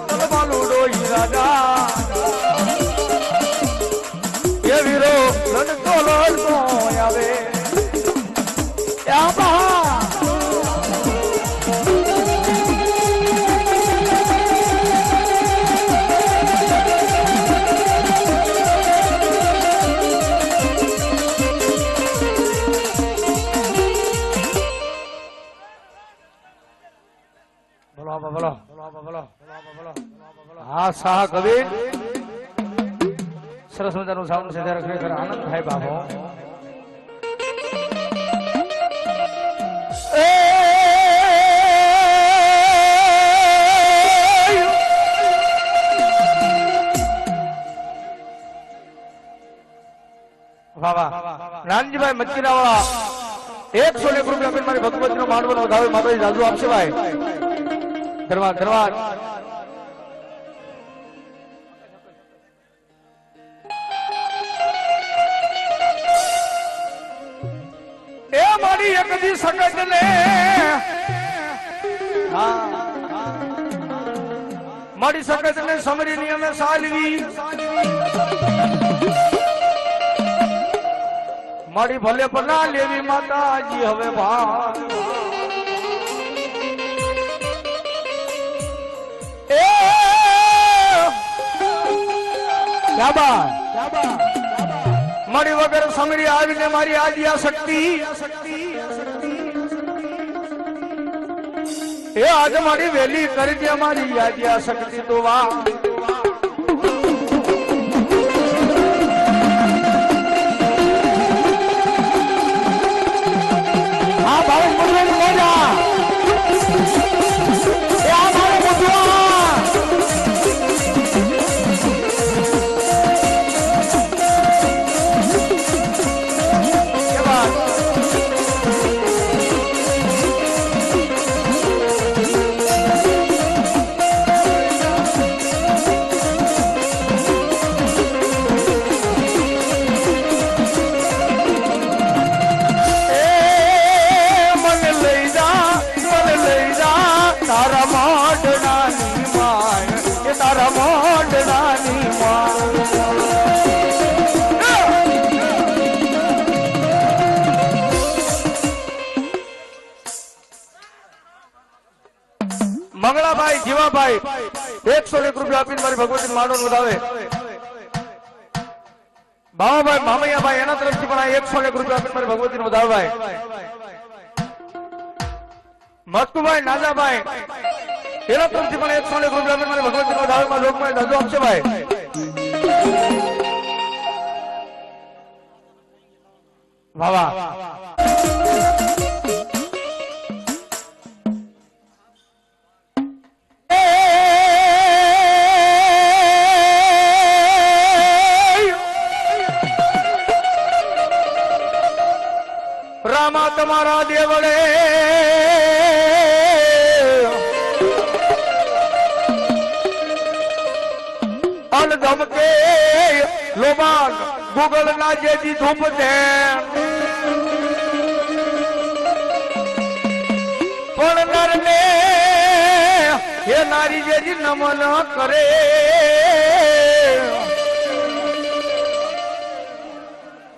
તલવાલુ ડોહી રાજા એ વીરો લડતો લડતો આવે હા શાહ કબીર સરસ મજાનું સાઉન્ડ છે ત્યારે ખરેખર આનંદ થાય બાબો રામજીભાઈ મચીરા વાળા 100 રૂપિયા આપીને મારી ભગવતી નો માંડવો વધાવે માતાજી જાજુ આપશે ભાઈ ધન્યવાદ ધન્યવાદ એ મારી એક દી સગત ને મારી સગત ને સમરી ની અમે સાલવી મારી ભલે બના લેવી માતાજી હવે ભાગ મારી વગર સમરી આવીને મારી આદિયા શક્તિ એ આજ મારી વેલી કરી દે મારી આદિયા શક્તિ તો વાહ હા ભાઈ મુરલી મોજા એ આ મારો મુદ્દા મંગળાભાઈ જીવાભાઈ 101 રૂપિયા આપીને મારી ભગવતી માંડો વધાવે બાવાભાઈ મામૈયાભાઈ એના તરફથી પણ 101 રૂપિયા આપીને મારી ભગવતી વધાવે ભાઈ મસ્તુભાઈ નાજાભાઈ એના તરફથી પણ 101 રૂપિયા આપીને મારી ભગવતી વધાવે માં લોકમાં દાદુ આપશે ભાઈ વાહ રામા તમારા દેવળે અન ધમકે લોબાન ગુગલ ના જેથી ધૂપ છે પણ નર ને એ નારી જેથી નમન કરે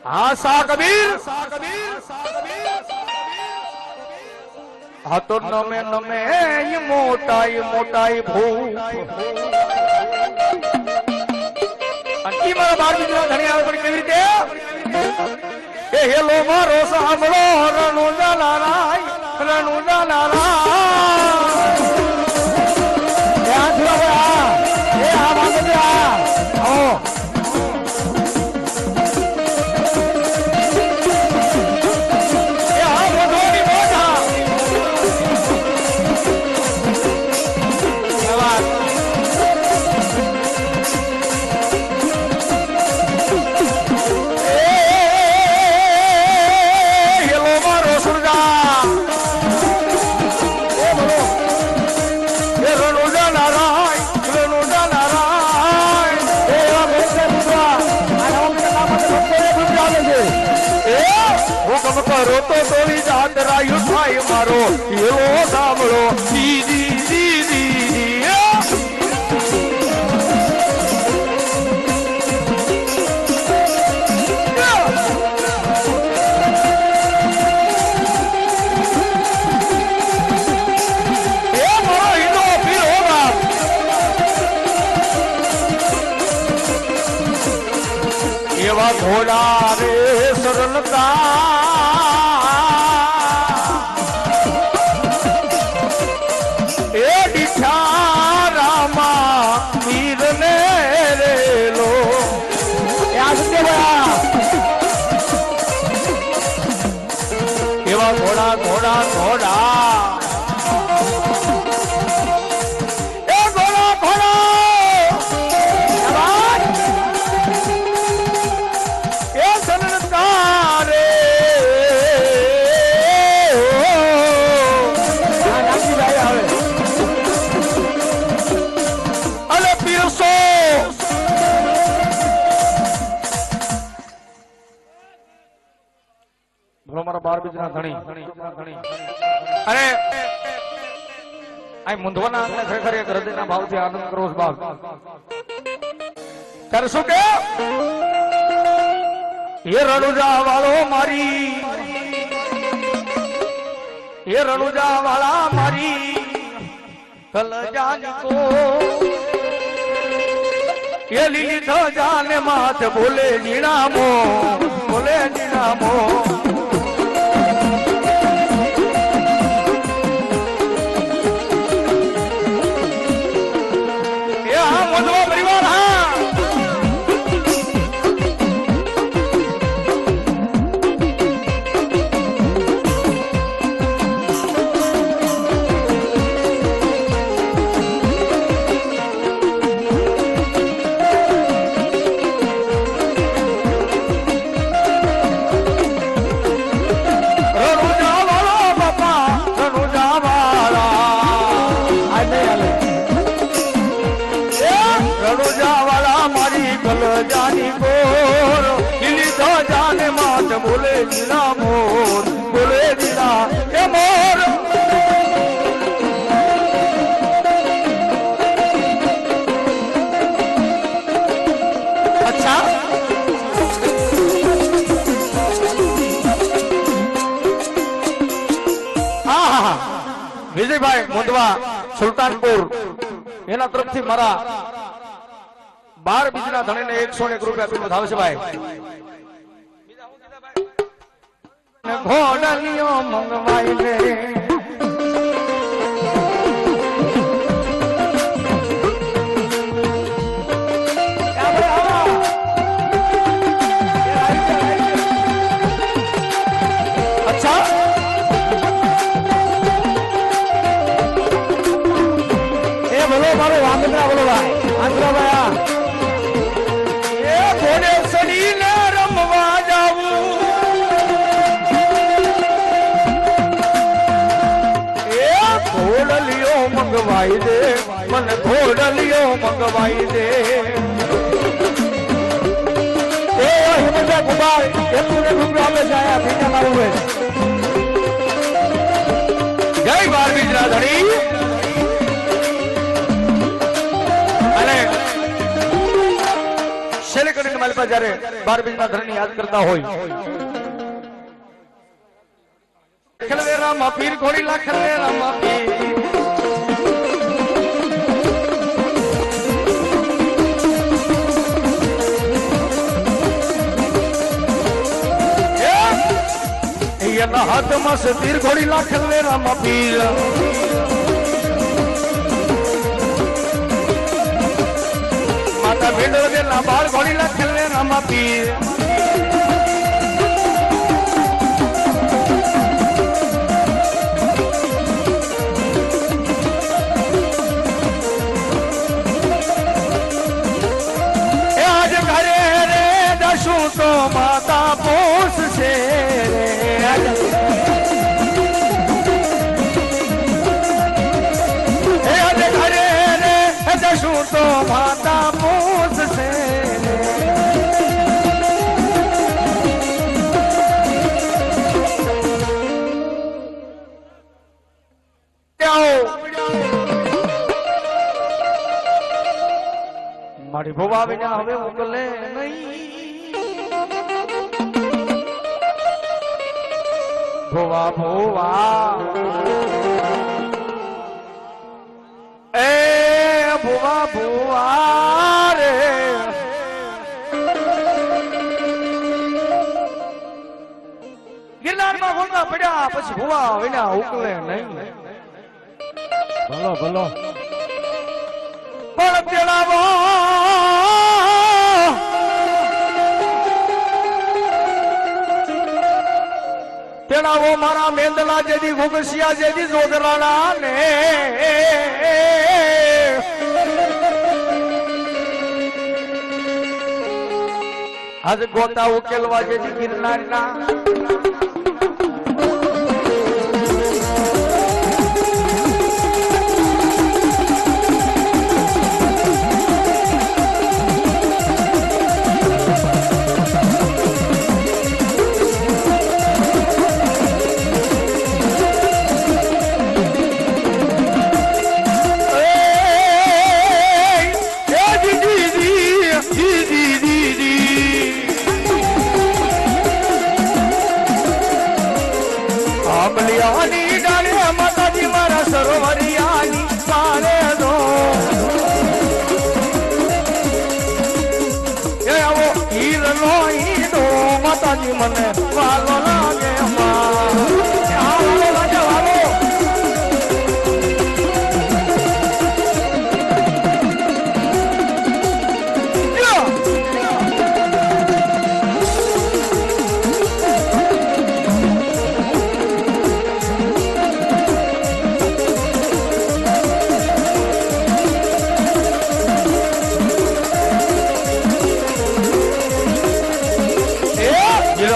હા શાહ કબીર હા તો નમે નમે મોટાઈ મોટાઈ ભૂખ અને મારા બાર મિત્રો ધણી આવે પણ કેવી રીતે એ હેલો મારો સાંભળો રણુજા નારાય કરો તો તોડી જાત રાયુ થાય મારો હેલો સાંભળો દીદી દીદી ઘોડા રે સરલતા એ દીઠા રામા વીર ને રેલો એવા ઘોડા ઘોડા ઘોડા એ ઘોડા ઘોડા એ સરલતા રે અલે પીરસો મારા 12 બીજના ધણી અરે આ મુંધવાના આંગણે ખરેખર એક હૃદયના ભાવથી આનંદ કરો છો બાપ કરશું કે એ રણુજા વાળો મારી એ રણુજા વાળા મારી કલજાની કો એ લીલી ધજાને માથ બોલે જીણામો બોલે જીણામો જાની ગોર લીલી તો જાને માત બોલે જીલા મોર બોલે જીલા એ મોર અચ્છા હા વિજયભાઈ મુંદવા સુલતાનપુર એના તરફથી મારા 12 બીજના ધણીને 101 રૂપિયા આપી વધાવશે ભાઈ ઘોડલિયો મંગવાઈ લે અચ્છા એ બોલો મારો વાંદરા બોલો ભાઈ વાંદરા ભાઈ મંગવાઈ દે મને ઘોડલિયો મંગવાઈ દે એ હિમંતા કુમાર એ તુને રૂપિયા આપે છે આયા ભીના મારું જય 12 બીજના ધણી અને શેલે કરીને મારી પાસે જ્યારે 12 બીજના ધણી યાદ કરતા હોય ખેલવે રામા પીર ઘોડી લા ખેલવે રામા પીર એના હાથમાં છે તીર ઘોડી લા ખેલવે રામા પીર માતા ભીંડો દેલા બાળ ઘોડી લા ખેલવે રામા પીર એ આજ ઘરે રે દશું તો માતા પોષ છે તો માતા પૂછશે મારી ભોવા વિના હવે મોકલે નહીં ભોવા ભોવા એ ભુવા ભુવા રે ગોળના પડ્યા પછી ભુવા વિના ઉકલે નહીં. ભલો ભલો પણ તેડાવો તેડાવો મારા મેંદલા જેદી ભૂગસિયા જેદી જોગરાણા ને આજ ગોતા ઉકેલવા જેદી ગિરનારના માતાજી મારા સરોવરિયાની પારે દો એ આવો હીરનો હીરો માતાજી મને વાલો લાગે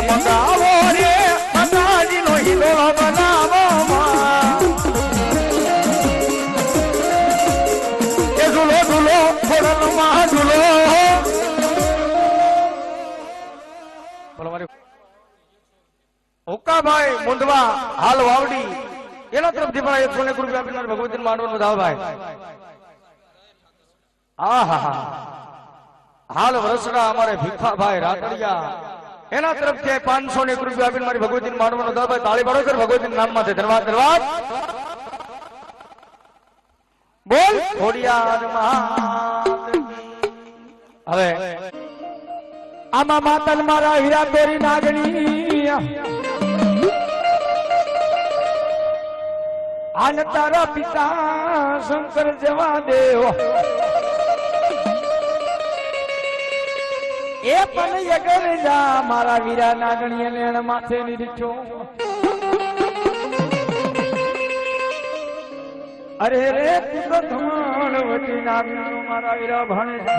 મંગાવો રે માતાજી નો હિંડોળો બનાવો એ ઝૂલો ઝૂલો ખોડલ માં ઝૂલો હુક્કાભાઈ મુંદવા હાલ વાવડી એના તરફથી પણ 101 રૂપિયા આપીને ભગવતી માંડવાનું ધાવ ભાઈ. આહા હાલ વરસડા અમારે ભીખાભાઈ રાતડિયા એના તરફથી 501 રૂપિયા આપીને મારી ભગવતી માંડવાનો દાદા તાળી પાડો સર ભગવતી નામ માં ધન્યવાદ ધન્યવાદ. બોલ ખોડિયાર માત. હવે આમાં માતન મારા હીરા દોરી નાગણી આન તારા પિતા શંકર જવા દેવ એ પણ યગર જા મારા વીરા નાગણીએ લેણ માથે નીરચો. અરે રે તું તો ધણ વટી નાગણીઓ મારા વીરા ભણે છે.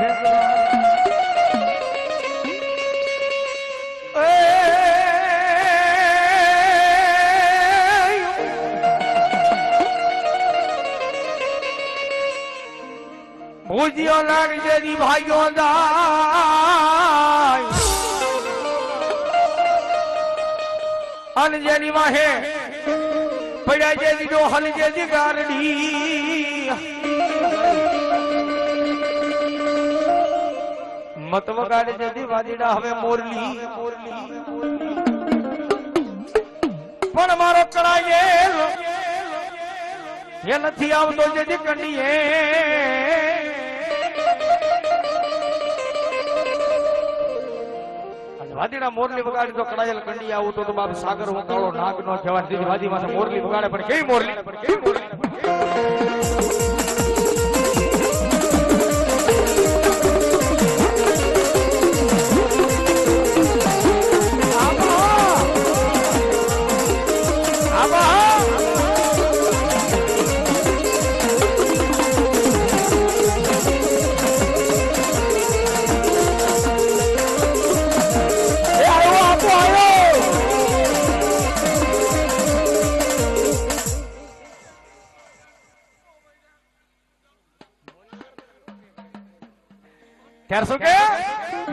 ભૂજ્યો લાગજે દી ભાઈઓ દાય અન જેની વાહે પડ્યા જે દીધો હલ જે દી ગારડી મત વગાડે જે દી વાદીડા હવે મોરલી પણ મારો કળાએ એ નથી આવતો જે દી કંડીએ વાદીના મોરલી વગાડી તો કડાયેલ કંડી આવું તો બાપ સાગર વગાડો નાગ નો જવાન દીધી વાદી માં મોરલી વગાડે પણ કેવી મોરલી શું કે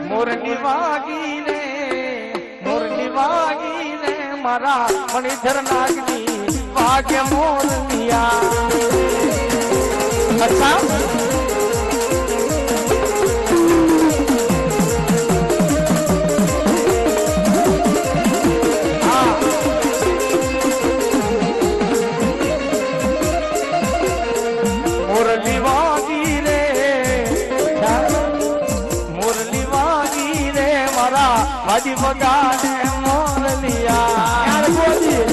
મોરની વાગીને મારા મણિધર નાગની વાગે મોરનિયા. અચ્છા મોરલી વાગી રે વાજી વગાડે મોરલિયા.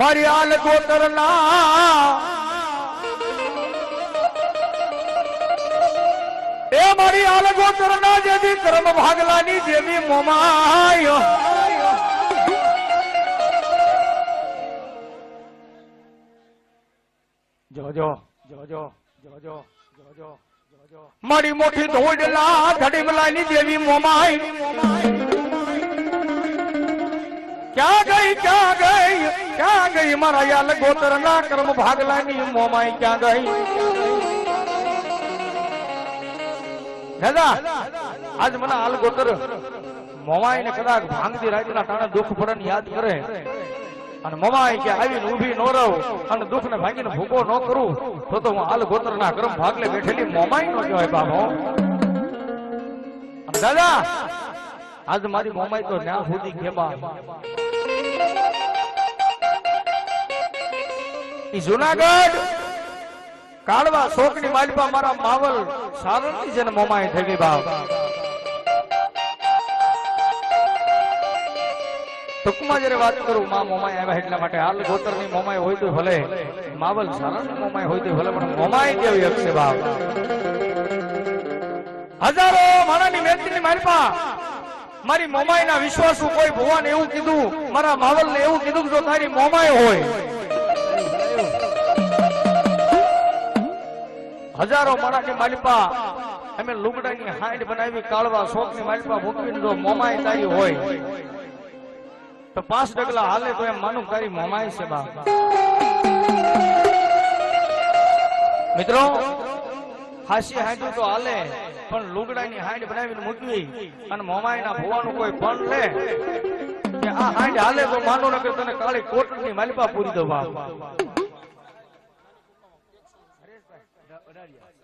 મારી આલ ગોતરના એ મારી આલ ગોતરના જેવી કર્મ ભાગલાની જેવી મોમાય જોજો જોજો જોજો જોજો જોજો મારી મોટી ધોડલા ધડીમલાની દેવી મોમાઈ ક્યાં ગઈ મારા યાલ ગોતરના કર્મ ભાગલાની મોમાઈ ક્યાં ગઈ દાદા આજ મને હાલ ગોતર મોમાઈ ને કદાચ ભાંગતી રાતના ટાણે દુઃખ પડે યાદ કરે અને મમાઈ કે આવીને ઊભી નો રહું અને દુઃખ ને ભાંગીને ભૂકો ન કરું તો હું હાલ ગોતરના કર્મ ભાગલે બેઠેલી મોમાઈ નો કહેવાય બાબો. અને દાદા આજ મારી મોમાઈ તો ન્યા સુધી કેબા ઈ જુનાગઢ કાળવા શોકની માલિપા મારા માવલ સારણની જેને મોમાઈ થઈ ગઈ બાપ. ટૂંકમાં જયારે વાત કરું માં મોમાઈ આવ્યા એટલા માટે હાલ ગોતરની મોમાઈ હોય તો ભલે માવલ સારણની મોમાઈ હોય તો ભલે પણ મોમાઈ કેવી હકશે બાપ. હજારો મારાની મહેનતની માલિપા મારી મોમાઈ ના વિશ્વાસુ કોઈ ભગવાન એવું કીધું મારા માવલ ને એવું કીધું જો તારી મોમાઈ હોય હજારો મારાની માલિપા અમે લુગડાની હાંડ બનાવી કાળવા શોકની માલિપા મૂકીને જો મોમાઈ તારી હોય તો 5 ડગલા હાલે તો એમ માનું તારી મોમાઈ છે બા. મિત્રો હાસી હાંડું તો હાલે પણ લુગડાની હાંડ બનાવીને મૂકવી અને મોમાઈના ભુવાનું કોઈ પણ લે કે આ હાંડ હાલે તો માનો નકર તને કાળી કોટની માલિપા પૂરી દો બા.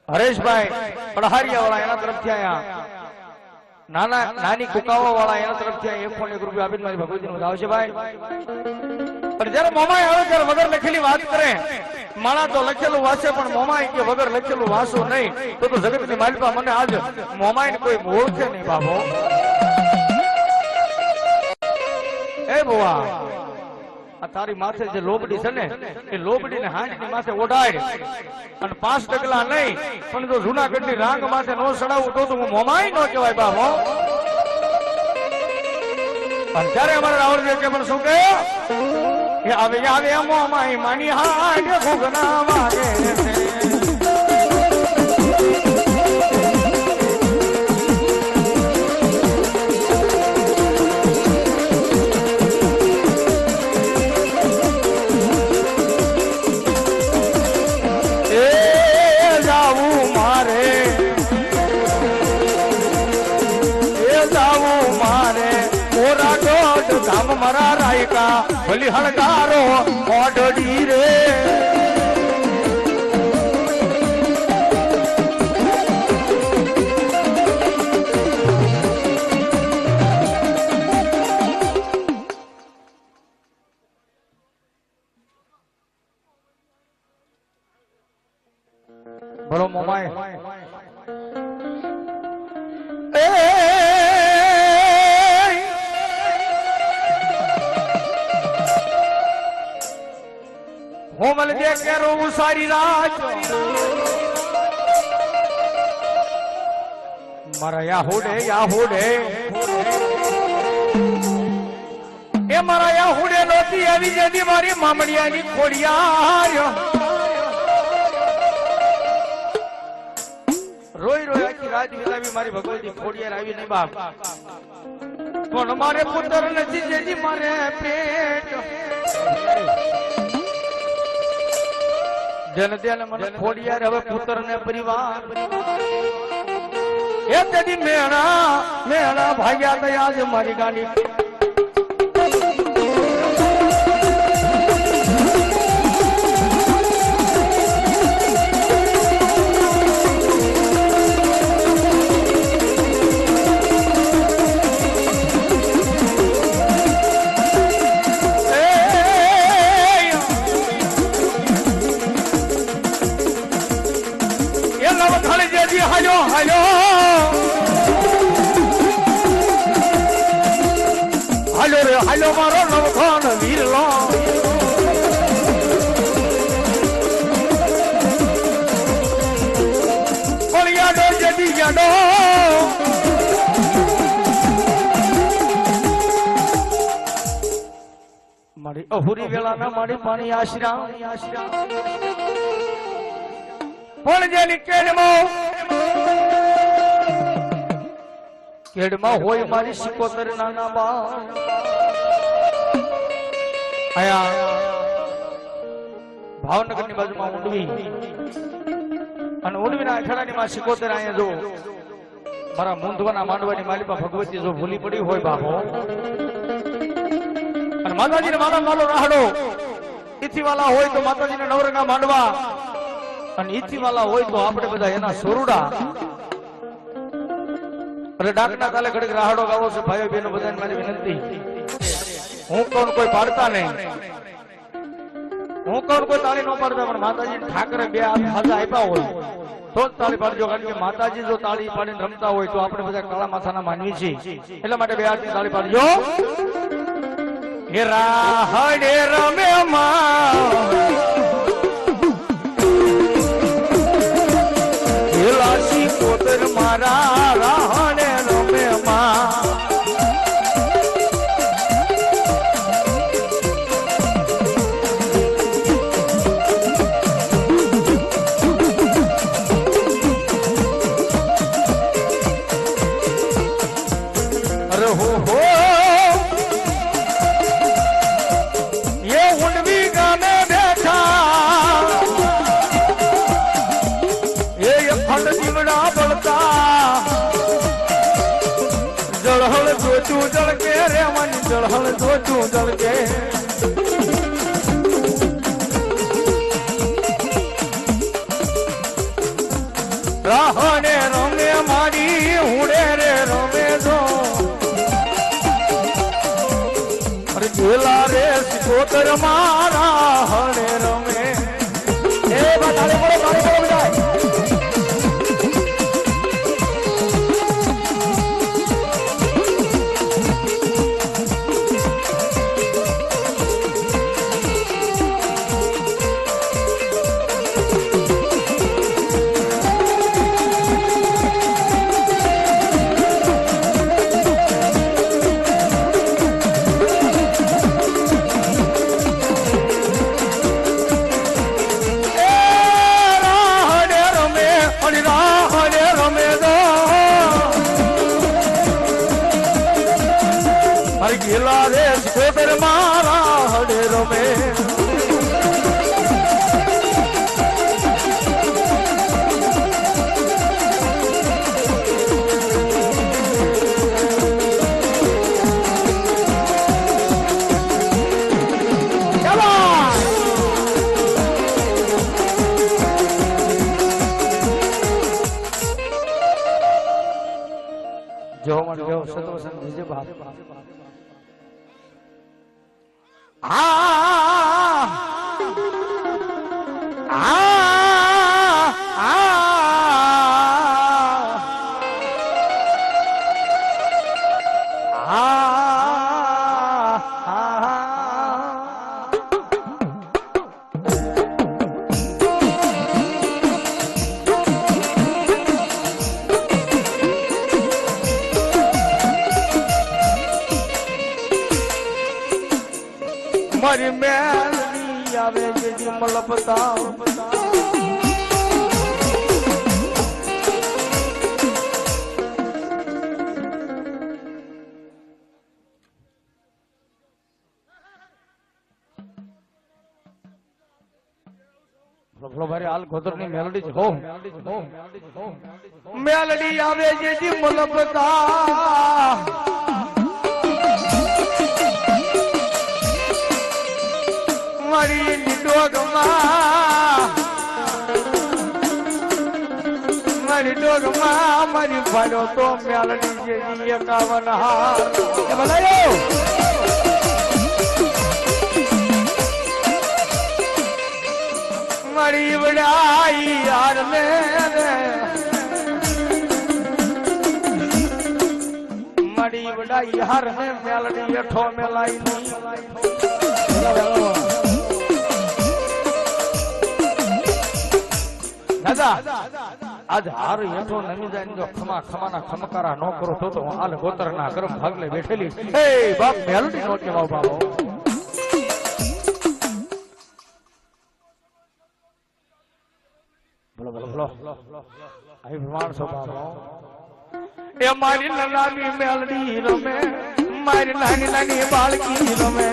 હરેશભાઈ પઢારિયા વાળા એના તરફથી આયા નાની કુકાવા વાળા એના તરફથી 1 રૂપિયા આપીને મારી ભગવતી નું આવશે ભાઈ. પણ જયારે મોમાઈ આવે ત્યારે વગર લખેલી વાત કરે માણા તો લખેલું વાંચે પણ મોમાઈ કે વગર લખેલું વાંચો નહીં તો જગતની માલિપા મને આજ મોમાઈ ને કોઈ ઓળખે નહીં બાબો. એ બુઆ આ તારી માથે જે લોબડી છે ને એ લોબડી ને હાંડની માથે ઓઢાડ અને 5 ડગલા નહીં પણ જો જુનાગઢની રાંગ માથે નો ચડાવું તો હું મોમાઈ નો કહેવાય બાબો. પણ ત્યારે અમારે રાવળજી કે પણ શું કહે આવે આવે મોમાઈ માની હાંડ ઘૂઘના વાગે મારા રાયકા ભલી હળગારો ઓઢડી રે બોલો મોમાઈ હોમલ દે કેરો સારી રાત મારા યાહુડે એ મારા યાહુડે લોતી આવી જેદી મારી મામડિયાની ખોડિયાર રોઈ રોઈ આખી રાત વિતાવી મારી ભગવતી ખોડિયાર આવી નહીં બાપ. પણ મારે પુત્ર નથી જેદી મારે પેટ જન તેને મને ખોડિયાર હવે પુત્ર ને પરિવાર એ તેદી મેણા ભાગ્યા તયા જ મારી ગાડી હાલો મારો નવખાન વીરલો મારી અહુરી વેળા ના મારી પાણી આશરા પણ જેની કેડમાં હોય મારી 77 નાના બા આયા ભાવનગર ની બાજુમાં ઊંડવી અને ઊંડવીના અખાડાની માં 77 અહીંયા જો મારા મુંદવાના માંડવાની માલિકા ભગવતી જો ભૂલી પડી હોય બાપો અને માતાજીને માલો રાહડો ઈથીવાલા હોય તો માતાજીને નવરંગા માંડવા અને ઈથીવાલા હોય તો આપણે બધા એના સોરુડા એટલે ડાકના તાલે ઘડીક રાહડો ગાવો છે ભાઈઓ બહેનો બધાને મારી વિનંતી હું કોણ કોઈ પાડતા નહીં હું કોણ કોઈ તાળી ન પાડતા પણ માતાજી ઠાકરે બે હાજા આપ્યા હોય તો જ તાળી પાડજો કારણ કે માતાજી જો તાળી પાડીને રમતા હોય તો આપણે બધા કાળા માથાના માનવી છીએ એટલા માટે બે હાથની તાળી પાડજો હે રાહડે રમે માં કોતર મારા રાહડે રમે માં જળકે રે મન જળહળ જોચું જળકે રાહડે રમે મારી હુડે રે રમે જો અરે જેલા રે કોતર મારા હડે રમે એ તાળી બોલો બધા ગેલા રે કોતર મારા હડે રમે જો મને જો સતવસન વિજય બાપ મારી મેલની આવે જે મલપતા હાલ ખોતરની મેલડી જ હો મેલડી આવે જે મલપતા મારી ડોગમાં મારી ભાડો તો મેલડી જેવી 51 હાર એ ભલાયો મારી વડાઈ યાર ને મારી વડાઈ યાર ને મેલડી એઠો મેલાઈ ની દાદા આજ હાર હેઠો નમી જાય જો ખમાના ખમકારા નો કરો તો હાલ ગોતરના ગરમ ભાગલે બેઠેલી એ બાપ મેલડી નો કેવાવ બાબો આઈ પ્રમાણ સ્વભાવ એ મારી નાની મેલડી રમે મારી નાની નાની બાળકી રમે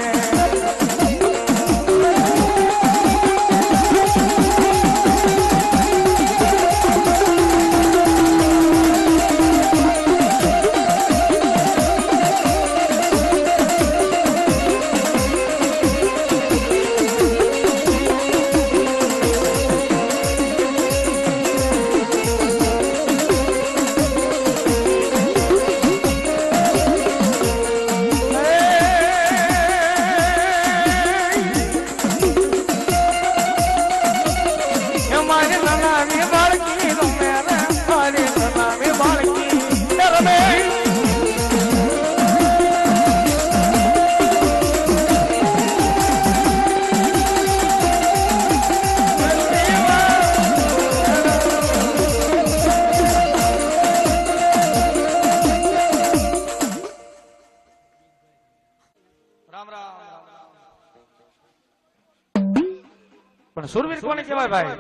પણ સુરવીર કોને કહેવાય ભાઈ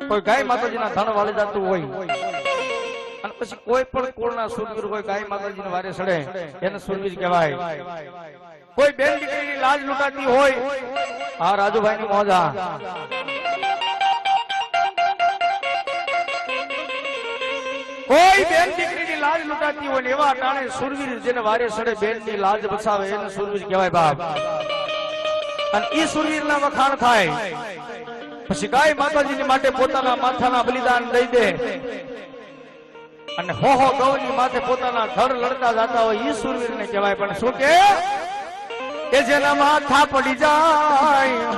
કોઈ ગાય માતાજીના ધન વાળી જતું હોય અને પછી કોઈ પણ કુળના સુરવીર હોય ગાય માતાજીને વારે સડે એને સુરવીર કહેવાય કોઈ બેન દીકરીની લાજ લૂંટાતી હોય આ રાજુભાઈની મોજા કોઈ બેન દીકરીની લાજ લૂંટાતી હોય એવા ટાણે સુરવીર જેને વારે સડે બેનની લાજ બચાવે એને સુરવીર કહેવાય બાપ અને ઈ સુરવીરના વખાણ થાય પછી ગાય માતાજીની માટે પોતાના માથાના બલિદાન દઈ દે અને હો ગૌની માથે પોતાના ધડ લડતા જતા હોય ઈ સુરવીરને કહેવાય પણ શું કે જેના માથા પડી જાય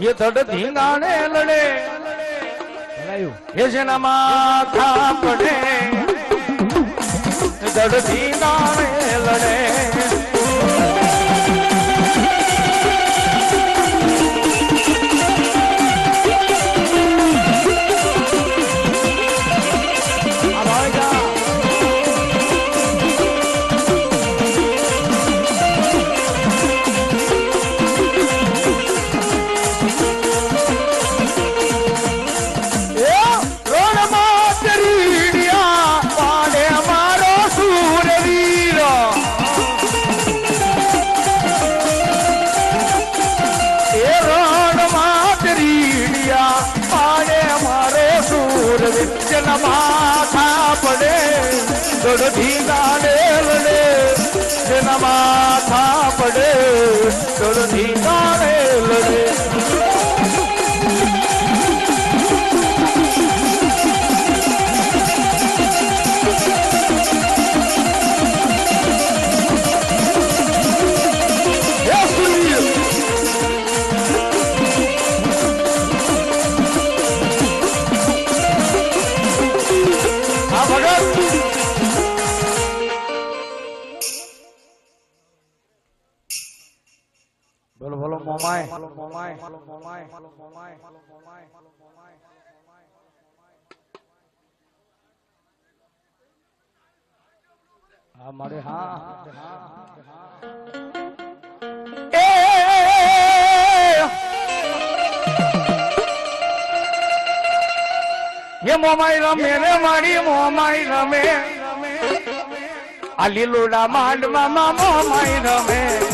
એ ધડ ધીંગાણે લડે જેના માથા પડે ધડ ધીંગાણે લડે માથા પડે ધડ ધીંગાણે લડે જેના માથા પડે ધડ ધીંગાણે લડે બોલો બોલો મોમાય હા મારે હા એ મોમાય રમે રે મારી મોમાય રમે આ લીલુડા માંડમાં મોમાય રમે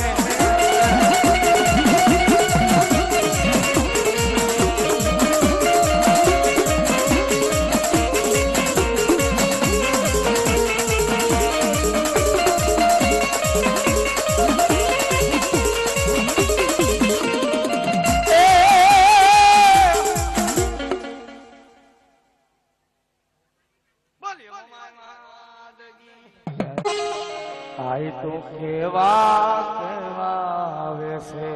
આઈ તો કેવા આવે છે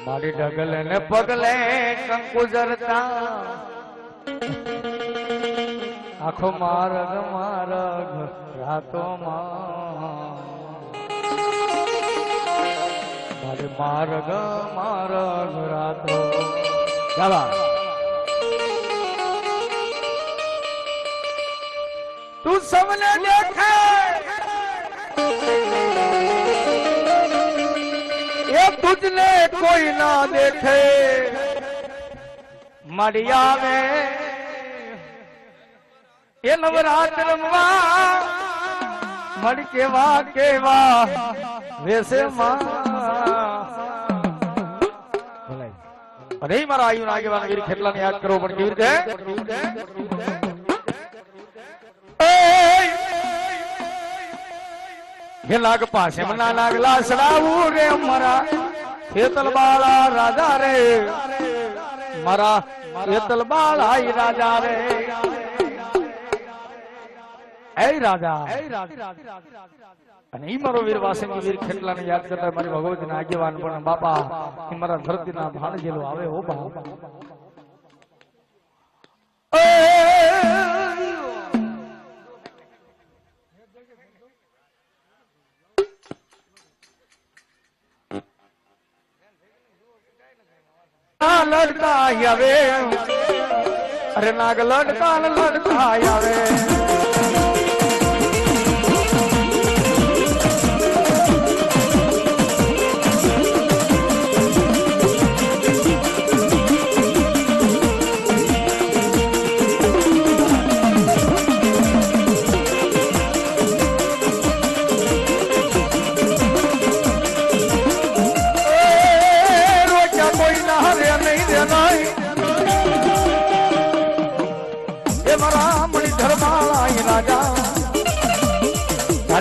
મારી ડગલે ને પગલે કંકુ જરતા આખો માર્ગ રાતો મારે માર્ગ રાતો तू सबने देखे ये तुझने कोई ना देखे मरिया में ये नवरात्र मर केवा वैसे अरे मारा आयु आगे वाला वीर खेतला ने याद करो पण केवी રીતે ये लाग पासे मना लागला सडावू रे मारा खेतल बाळा राजा रे मारा खेतल बाळा राजा रे ए राजा અને ઈ મારો વીર વાસંગી વીર ખેટલાને યાદ કરતા મારી ભગવતીના આગેવાન પણ બાપા ઈ મારા ધરતીના ભાણજેલો આવે હો બા લડતા આવે અરે નાગ લડતા આવે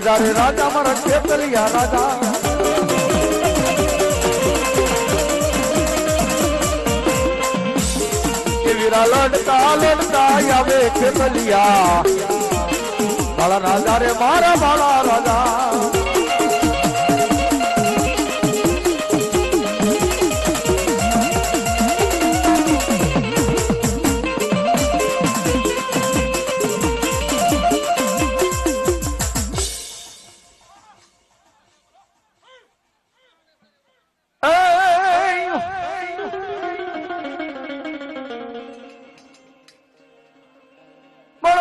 राजा रे राजा मारा खेतलिया राजा वीरा लड़ता आवे खेतलिया बाला राजा रे मारा बाला राजा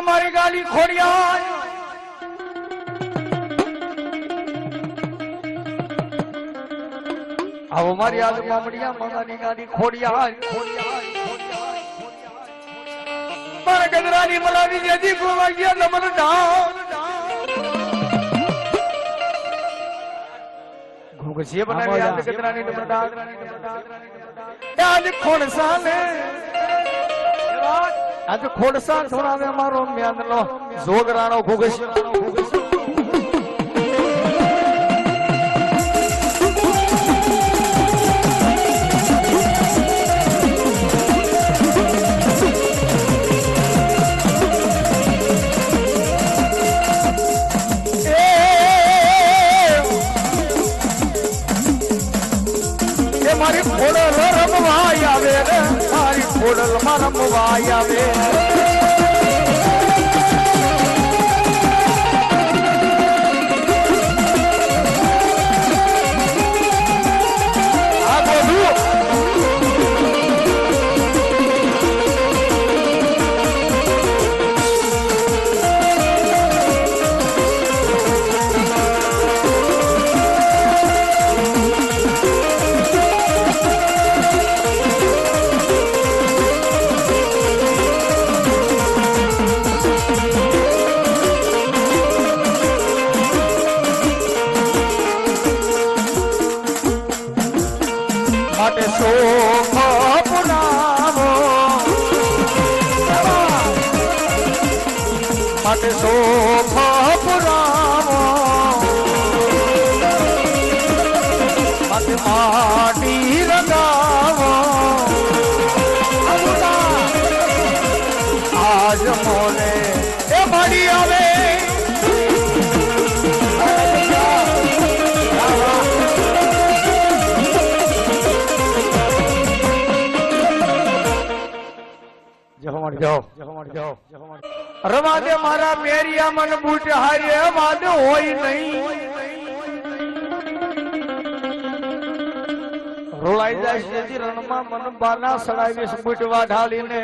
मारी गाली खोड़िया आओ मारी आलू मामड़िया मानी गाली खोड़िया मारा गजरानी मलानी जदी गोवागिया नमन डाल घुगसिए बनावी याद गजरानी नमन डाल याद खोड़ साले आज खोडसा छोड़ावे मारो म्यानलो जोगराणो घुगस ए मारी खोडल रमवाई आवे रे मारी खोडल रमवाई आवे માટે શોભા પુરાવો માટે માટી રંગાવો આજ મોરે એ મળી આવે જાઓ રવાદે મારા મેરિયા મન બૂટ હારે વાદ હોય નહીં રોળાઈ જાય છે રણમાં મન બાના સડાવીશ બૂટવા ઢાલીને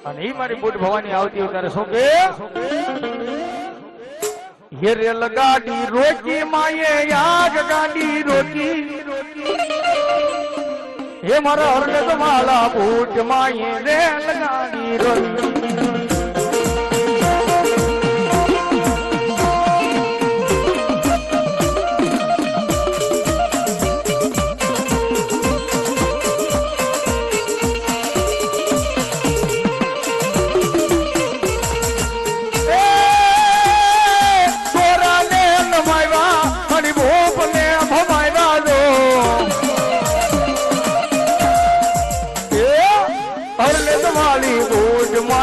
અને ઈ મારી બૂટ ભવાની આવતી ત્યારે શું કે ये रेल गाड़ी रोकी माये आग गाड़ी रोकी ये मारा हरने तो माला बूट माये रेल गाड़ी रोकी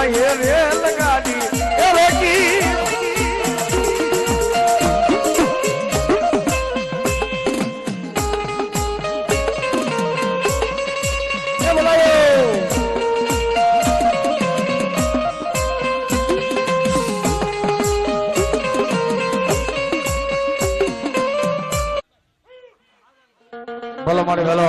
ये रेल गाड़ी ये रोकी ये बोलायो बोलो मारे बोलो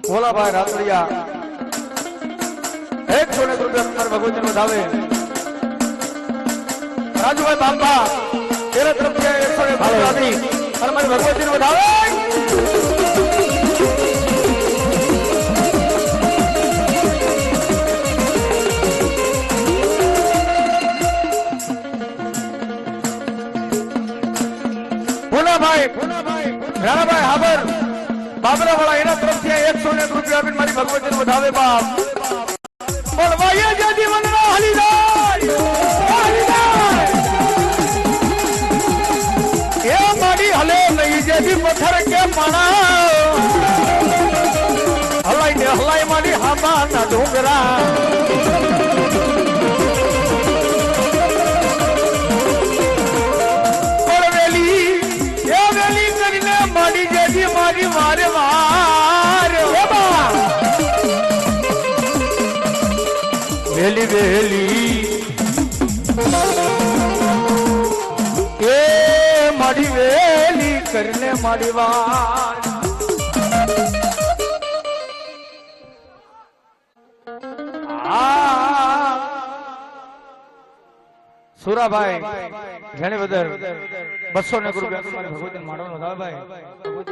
बोला भाई रात्रिया 100 रुपया हमारे भगवती ने बतावे राजू भाई बापा तेरे तरफ के 100 रुपया अभी हमारे भगवती ने बतावे बोला भाई राणा भाई हाबर बाबरा वाला एना तरफ से 100 रुपया भी मारी भगवती ने बतावे बाप और वाया जदी वंदना हलीदार ये मारी हले नहीं जदी पत्थर के पाना हलाई मारी हमा ना डोंगरा और वेली करने मारी जदी मारी मारे वेली वेली ये माड़ी वेली करने माड़ी बार सुरा भाई घणे बदर 200 रुपया भगवती मारो नो भाई बोझ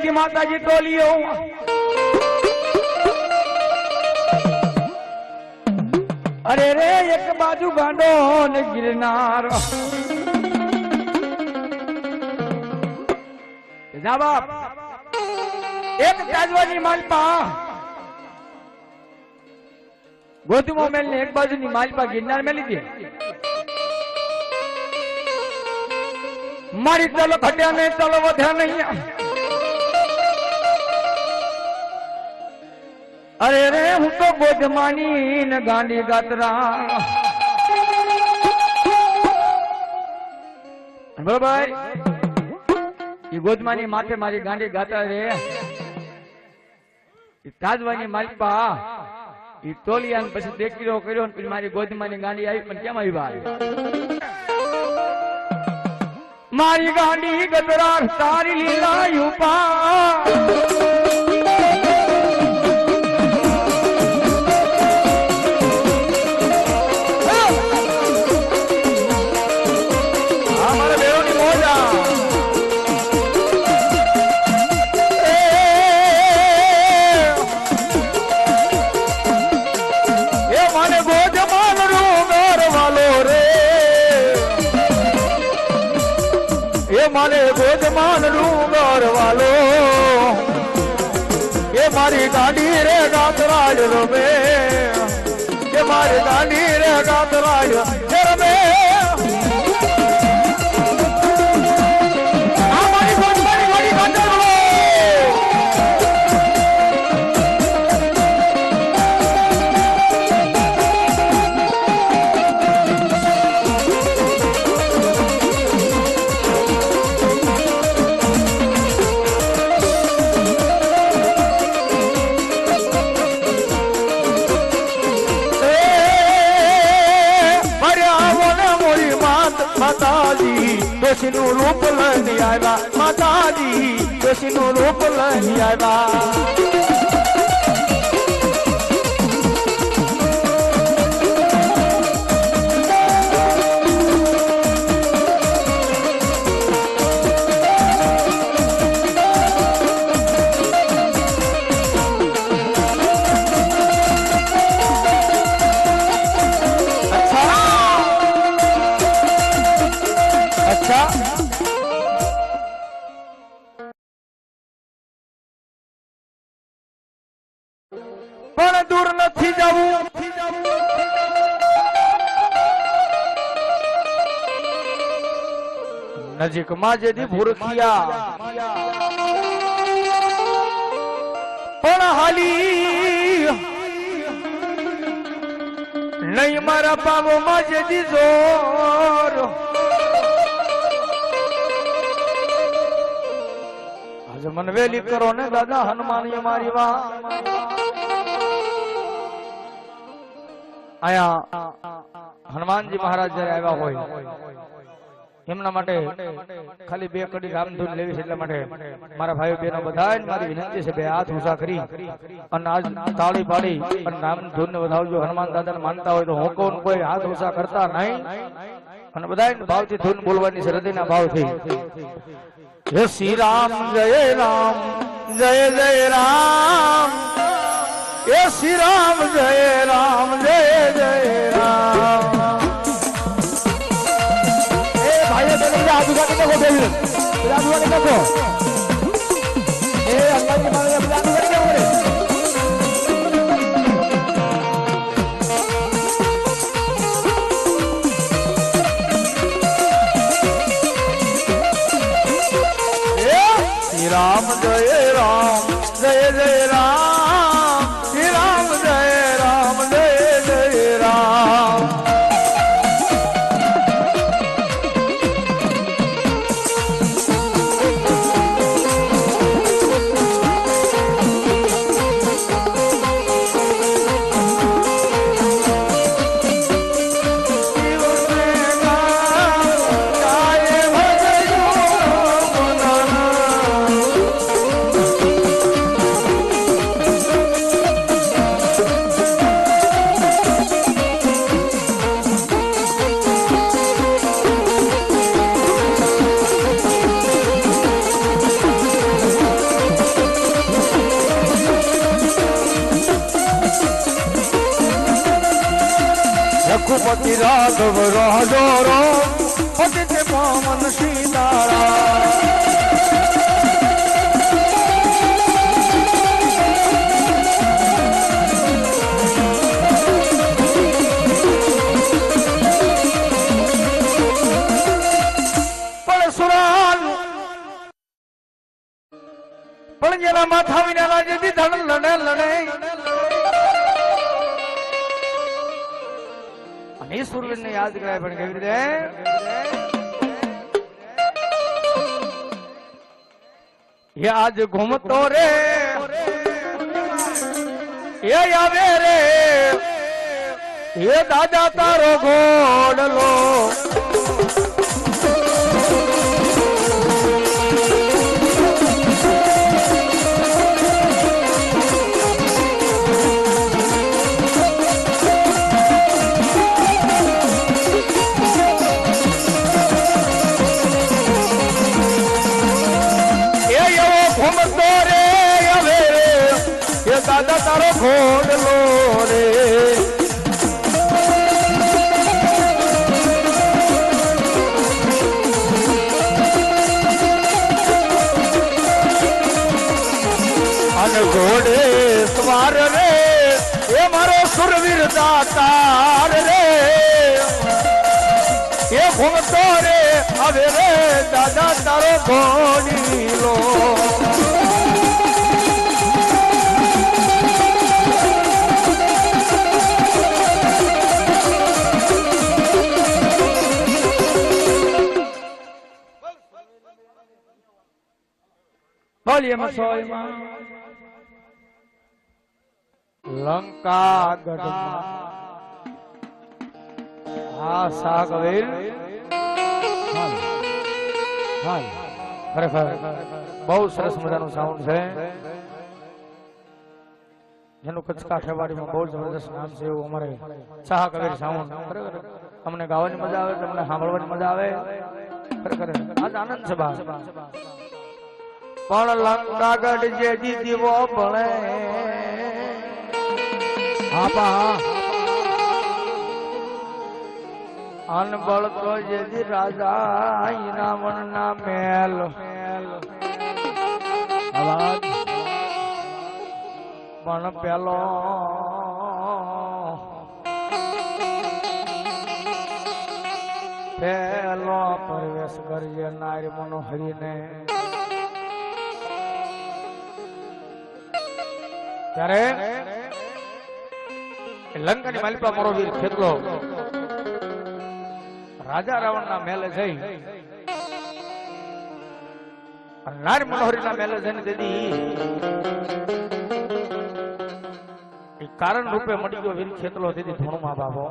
की माता जी टोली हो अरे रे एक बाजू गांडो ने गिरनार जा बाप एक ताजवानी मालपा गोदुमो मेल ने एक बाजू नी मालपा गिरनार में लीधी मारी चलो खटिया नहीं चलो वो ध्यान नहीं अरे रे हूं तो गोदमानी न गांडी गातरा बोलो भाई ये गोदमानी माथे मारी गांडी गाता रे ताजवानी मालपा ये तोलिया પછી દેખીરો કર્યો ને મારી ગોદમાની ગાંડી આવી પણ કેમ આવી બહાર मारी गांडी गदरा तारी लीला यूपा हमारे बेरों की मौजा ये माने गोद मान रू घर वालो रे ये मारे गोद मान लूंगर वालो ये मारी गाड़ी रे गातराज रे ये मारी गाड़ी रे गातराज रे हमारी गोद मारी गाड़ी गातर ડોશીનું રૂપ લઈ આવ્યા માતાજી ડોશીનું રૂપ લઈ આવ્યા પણ દૂર નથી જવું નજીકમાં જેથી ભૂરખિયા પણ હાલી નહીં મારા પામોમાં જેથી જોર આજે મન વેલી કરો ને દાદા હનુમાન મારી વાહ આયા હનુમાનજી મહારાજ જયારે આવ્યા હોય એમના માટે ખાલી બે કડી રામધૂન લેવી છે એટલા માટે મારા ભાઈઓ બહેનો બધા મારી વિનંતી છે બે હાથ ઊંચા કરી અને આજ તાળી પાડી અને રામધૂન ને વધાવજો હનુમાન દાદાને માનતા હોય તો હું કોણ કોઈ હાથ ઊંચા કરતા નહીં અને બધા ભાવથી ધૂન બોલવાની છે હૃદયના ભાવથી જય શ્રી રામ જય રામ જય જય રામ એ શ્રી રામ જય રામ જય જય રામ એ ભાઈ બહેનો આજુબાજુ નાખો દેવી આજુબાજુ નાખો એ અલ્લાહની માને આજુબાજુ નાખો શ્રી રામ જય રામ જય જય રામ શ્રી રામ જય રામ જય જય રામ रघुपति राघव राजो राम पतित पावन सीताराम પણ જેના માથા વિના લાજેથી ધન લડે લડે અને સુરવીર ને યાદ કરાય પણ કેવી રીતે એ આજ ઘૂમતો રે એ આવે રે એ દાદા તારો ઘોડલો દાદા તારો ઘોડલો રે અને ઘોડે સવાર રે એ મારો સુરવીર દાતાર રે એ ઘૂમતો રે હવે રે દાદા તારો ઘોડીલો બોલીએ મસોઈમાં લંકા ગઢમાં હા સાગવેલ હાલ ખરેખર બહુ સરસ મજાનું સાઉન્ડ છે જેનું કચ્છ કાઠિયાવાડીમાં બહુ જબરદસ્ત નામ છે એવું અમારે શાહ કબીર સાઉન્ડ ખરેખર અમને ગાવાની મજા આવે તમને સાંભળવાની મજા આવે ખરેખર આજ આનંદ છે બા પણ લંકાગઢ જે દીવો ભણે હા પા અનબળ તો જેદી રાજા ઈનામણ ના મેલ અવાજ પણ પેલો પ્રવેશ કરીએ નારી મનોહરીને ત્યારે લંકાની માલિકા મારો વીર ખેતલો રાજા રાવણ ના મેલે જઈ નારી મનોહરી ના મેલે જઈને દીદી કારણ રૂપે મળી ગયો વીર ખેતલો દીદી ધૂણમાં બાબો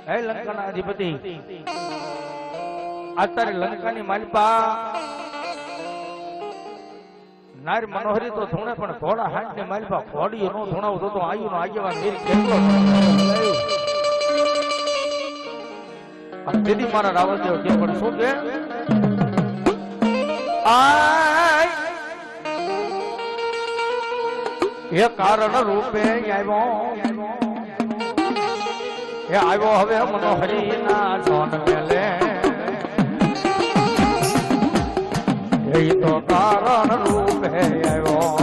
હે લંકાના અધિપતિ અત્યારે લંકાની માલિકા નારી મનોહરી તો ધૂણે પણ ઘોડા હાથ ને માલિકા ઘોડી નો ધૂણાવતો તો આયુ નો આગેવાન વીર ખેતલો દીદી મારા રાવણદેવ કે પણ શું કે એ કારણ રૂપે આવ્યો હવે મનોહરી ના જોન મેલે એ તો કારણ રૂપે આવ્યો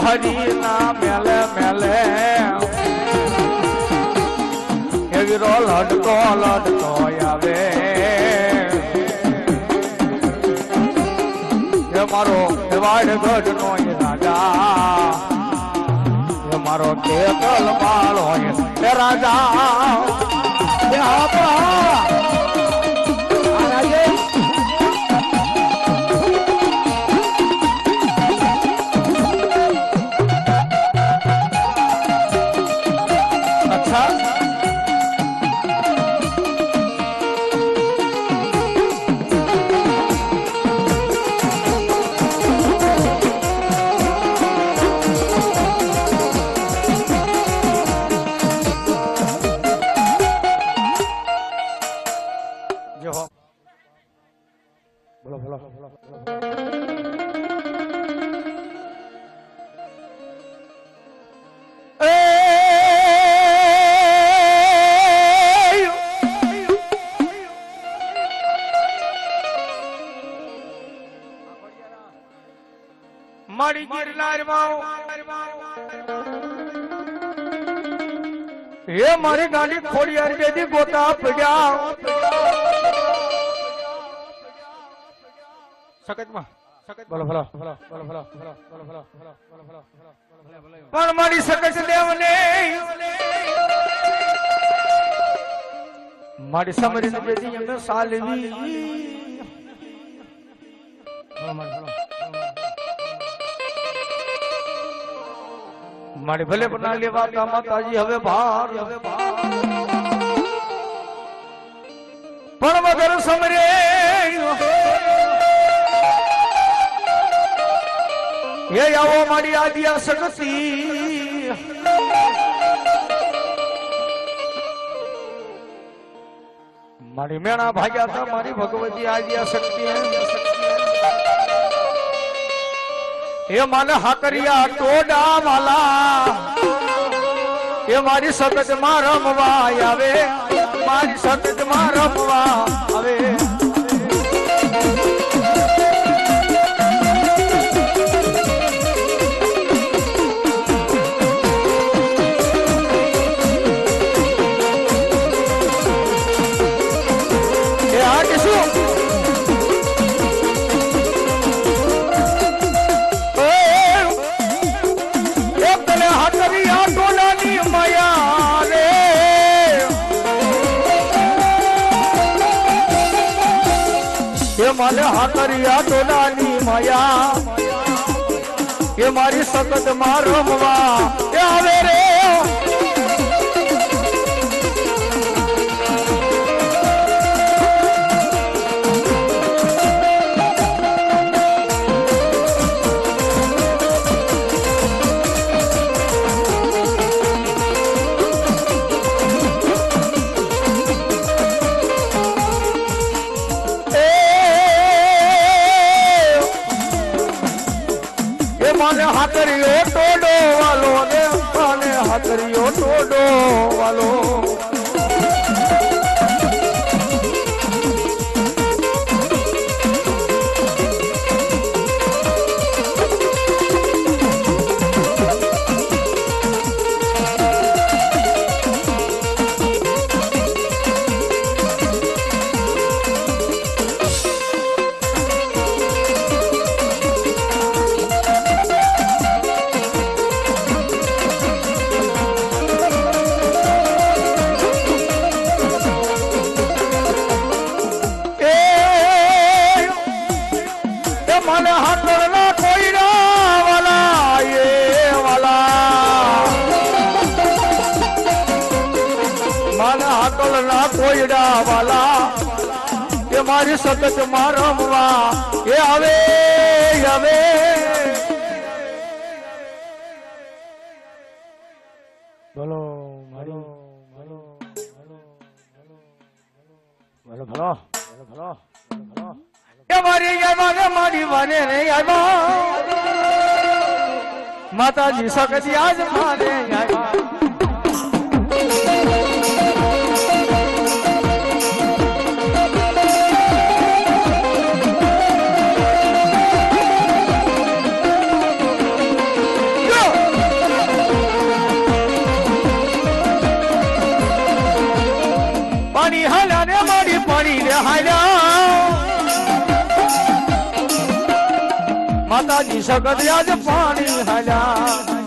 હરી ના મેલે મેલે એવીરો લડતો લડતો આવે એ મારો વાડગઢ નો રાજા એ મારો કેતલ માળો એ રાજા મારી ગિરનાર એ મારી ગાડી ખોડિયાર બેદી ગોતા પડ્યા સકતમાં બોલો ભલો પણ મારી સકત દેવને મારી સમરી બેદી એમ સાલવી મારી ભલે બના લેવા માતાજી હવે ભાર પણ વગર સમરે એ આવો મારી આદિયા શક્તિ મારી મેણા ભાગ્યા હતા મારી ભગવતી આદિયા શક્તિ એ મને હાકરિયા ટોડા વાલા એ મારી સતત માં રમવા આવે મારી સતત માં રમવા આવે માલે હાકરિયા ટોલાની માયા એ મારી સતત માં રમવા એ આવે રે હાકરિયો ટોડો વાલો ને પાને હાકરિયો ટોડો વાલો કોયડા વાલા એ મારી સતત માં રમવા એ આવે આવે બોલો મારી બોલો બોલો બોલો બોલો એ મારી યાદ મારી વાને રે યાદ માતાજી સકતી આજ મારે યાદ માતાજી સગત આજ પાણી હાલ્યા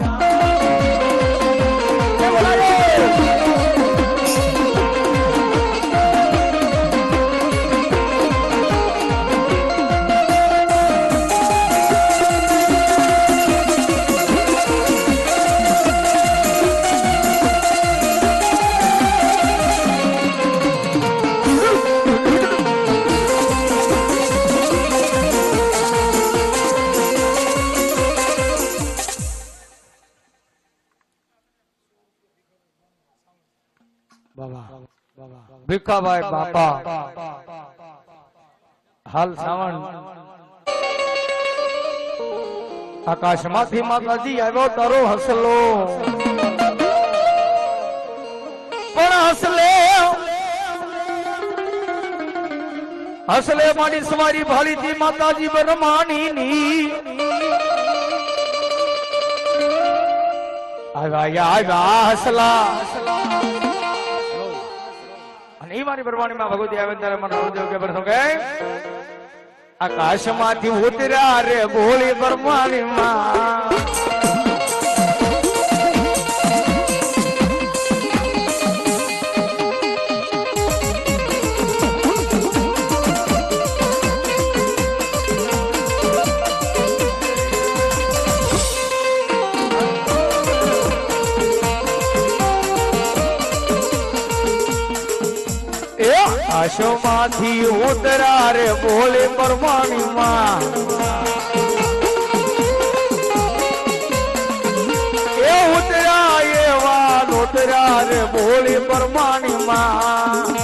ભીખાભાઈ બાપા હાલ શ્રાવણ આકાશમાંથી માતાજી આવ્યો તારો હસલો પણ હસલે મારી સવારી ભાળી હતી માતાજી બ્રહ્માની ની આવ્યા હસલા મારી પરવાણી માં ભગવતી આવે ત્યારે મને રોજો કે બરસો કે આકાશમાંથી ઉતર્યા રે ભોળી પરવાણી માં આકાશમાંથી ઉતરા રે ભોલે પરમાણી માં એ ઉતરા એવા ઉતરા રે ભોલે પરમાણી માં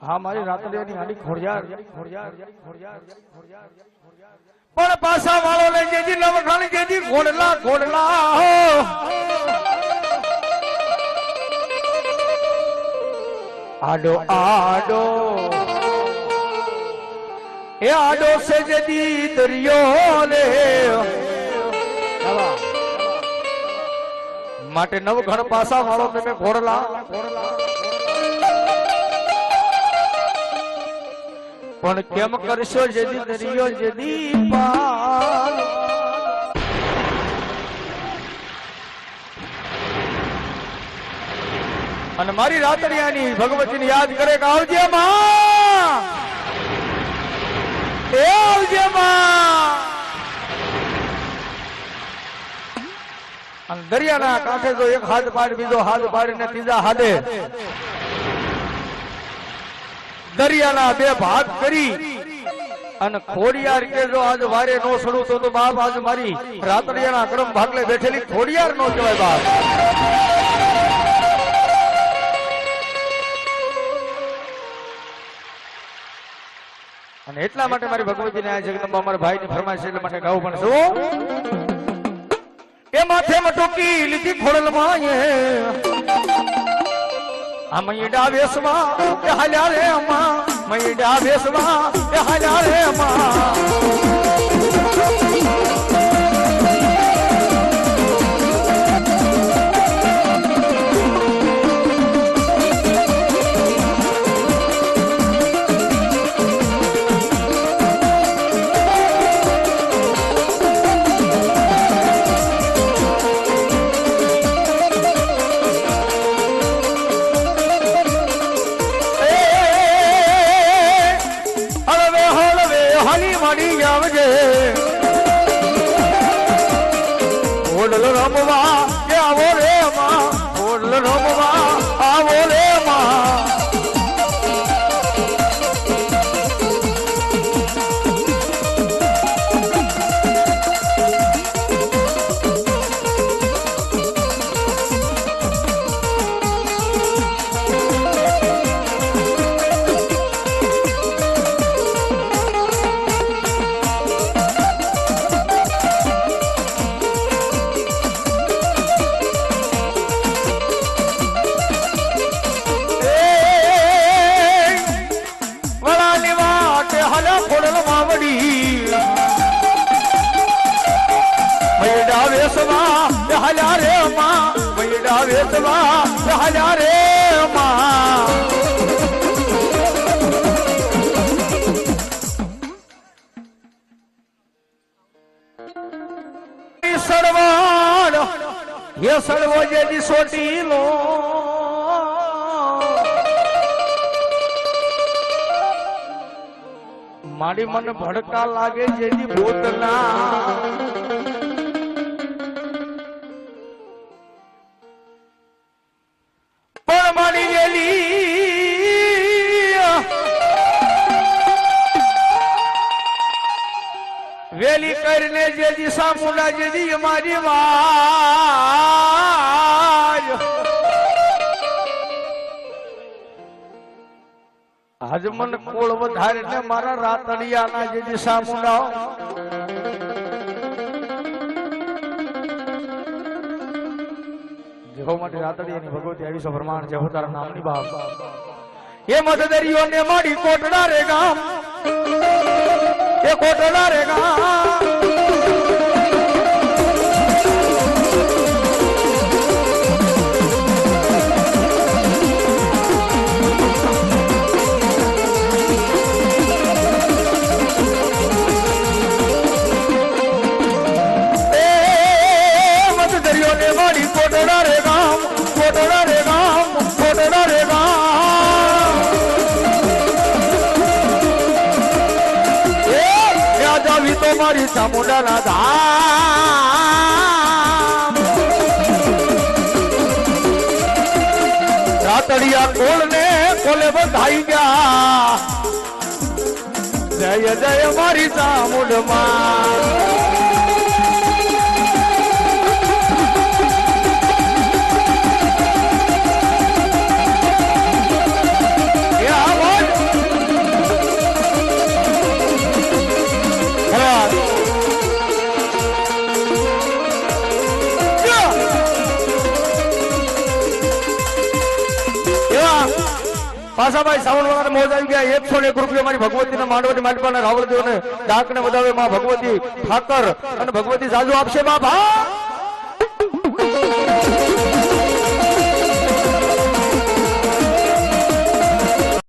હા મારી રાતડિયાની હાડી ખોડિયાર પણ પાછા વાળો ને જેજી નવખાણી જેજી ઘોડલા ઘોડલા આડો આડો એ આડો સે જેદી દરિયો લે માટે નવઘણ પાછા વાળો તમે ઘોડલા પણ કેમ કરશો જેદી દરિયો જેદી પાર અને મારી રાતડિયાની ભગવતીને યાદ કરે કે આવજે માં, એ આવજે માં. અને દરિયાના કાંઠે તો એક હાથ પાડ બીજો હાથ પાડીને ત્રીજા હાથે દરિયાના બે ભાગ કરી અને ખોડિયાર કે જો આજ વારે નો સડું તો બાપ આજ મારી રાતડિયાના ક્રમ ભાગલે બેઠેલી ખોડિયાર નો કહેવાય બાપ. અને એટલા માટે મારી ભગવતીને આ જગદંબા મારા ભાઈની ફરમાઈશ એટલે માટે ગાવું પણ શું એ માથે મટોકી લીધી ખોડલમાં આ મૈડા વેસમાં એ હાલ્યા રે માં, મૈડા વેસમાં એ હાલ્યા રે માં. ઓડલ રમવા આવો રે માં, ઓડલ રમવા આવો રે માં. હલ્યા રે માં, મૈડા વેસવા હલ્યા રે માં. સડવાડ એ સડવો જેની સોટી લો મારી મને ભડકા લાગે જેની બોતના પણ મારી વેલી કરીને જે દિશા મુલા જેદી અમારી વાજ આજ મન કોળ વધારે ને મારા રાતડિયાના જે દિશા મુલા જેહો માટે રાતડિયાની ભગવતી આવી સો પ્રમાણ જેહો તારા નામની બાપ એ મધદરિયો ને માડી કોટડા રે ગામ એ કોટડા રે ગામ મારી ચામુંડાના ધામ રાતડિયા કોલ ને કોલે બંધાઈ ગયા જય જય મારી ચામુંડમાં પાસાભાઈ સાવણ વાળા મોજ આવી ગયા 101 રૂપિયા મારી ભગવતીના માંડવાની માલપાના રાવળદેવને ડાકને વધાવે માં ભગવતી ઠાકર અને ભગવતી સાજુ આપશે બાપ. હા